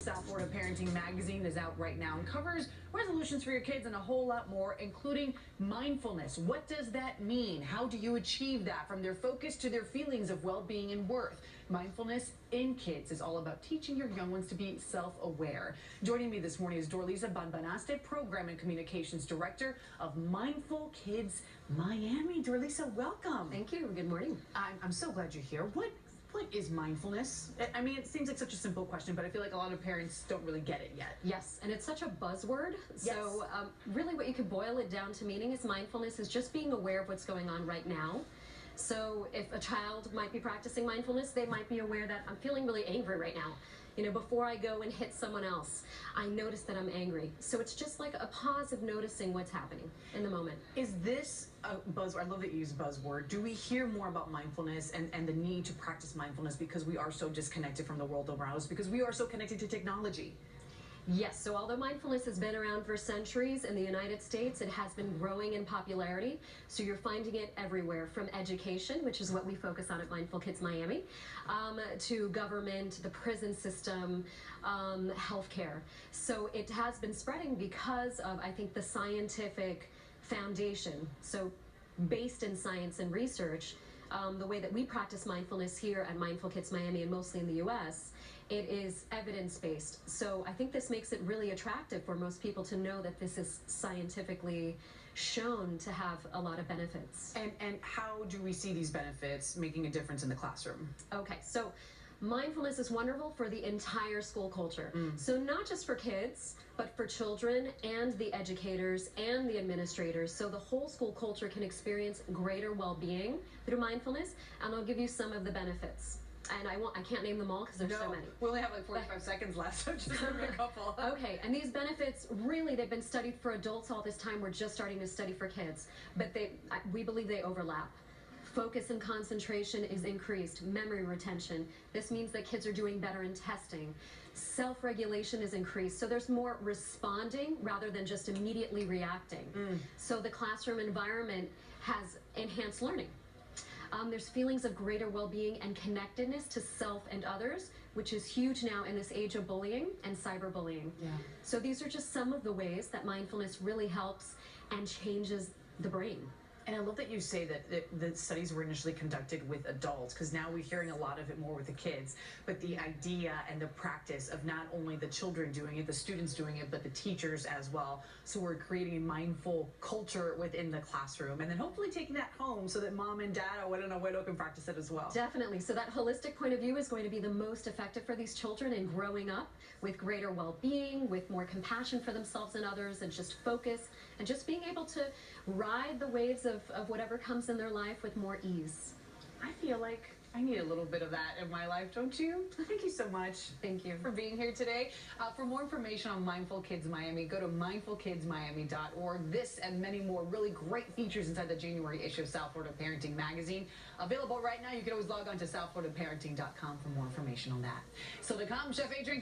South Florida Parenting Magazine is out right now and covers resolutions for your kids and a whole lot more, including mindfulness. What does that mean? How do you achieve that, from their focus to their feelings of well-being and worth? Mindfulness in Kids is all about teaching your young ones to be self-aware. Joining me this morning is Dorlisa Banbanaste, Program and Communications Director of Mindfulkids Miami. Dorlisa, welcome. Thank you. Good morning. I'm so glad you're here. What is mindfulness? I mean, it seems like such a simple question, but I feel like a lot of parents don't really get it yet. Yes, and it's such a buzzword. Yes. So really what you could boil it down to meaning is mindfulness is just being aware of what's going on right now. So if a child might be practicing mindfulness, they might be aware that I'm feeling really angry right now. You know, before I go and hit someone else, I notice that I'm angry. So it's just like a pause of noticing what's happening in the moment. Is this a buzzword? I love that you use buzzword. Do we hear more about mindfulness and the need to practice mindfulness because we are so disconnected from the world around us, because we are so connected to technology? Yes, so although mindfulness has been around for centuries in the United States, it has been growing in popularity. So you're finding it everywhere, from education, which is what we focus on at Mindfulkids Miami, to government, the prison system, healthcare. So it has been spreading because of, I think, the scientific foundation. So based in science and research, the way that we practice mindfulness here at Mindfulkids Miami and mostly in the U.S., it is evidence-based. So I think this makes it really attractive for most people to know that this is scientifically shown to have a lot of benefits. And how do we see these benefits making a difference in the classroom? Okay, so mindfulness is wonderful for the entire school culture. So not just for kids, but for children and the educators and the administrators. So the whole school culture can experience greater well-being through mindfulness, and I'll give you some of the benefits. And I can't name them all because there's so many. We only have like 45 seconds left, so just give me a couple. Okay, and these benefits, really, they've been studied for adults all this time. We're just starting to study for kids, but we believe they overlap. Focus and concentration is increased. Memory retention. This means that kids are doing better in testing. Self-regulation is increased. So there's more responding rather than just immediately reacting. So the classroom environment has enhanced learning. There's feelings of greater well-being and connectedness to self and others, which is huge now in this age of bullying and cyberbullying. Yeah. So these are just some of the ways that mindfulness really helps and changes the brain. And I love that you say that the studies were initially conducted with adults, because now we're hearing a lot of it more with the kids. But the idea and the practice of not only the children doing it, the students doing it, but the teachers as well. So we're creating a mindful culture within the classroom, and then hopefully taking that home so that mom and dad or abuelo can practice it as well. Definitely. So that holistic point of view is going to be the most effective for these children in growing up with greater well-being, with more compassion for themselves and others, and just focus, and just being able to ride the waves of whatever comes in their life with more ease. I feel like I need a little bit of that in my life, don't you? Thank you so much. Thank you for being here today. For more information on Mindful Kids Miami, go to mindfulkidsmiami.org. This and many more really great features inside the January issue of South Florida Parenting Magazine. Available right now. You can always log on to southfloridaparenting.com for more information on that. So to come, Chef Adrian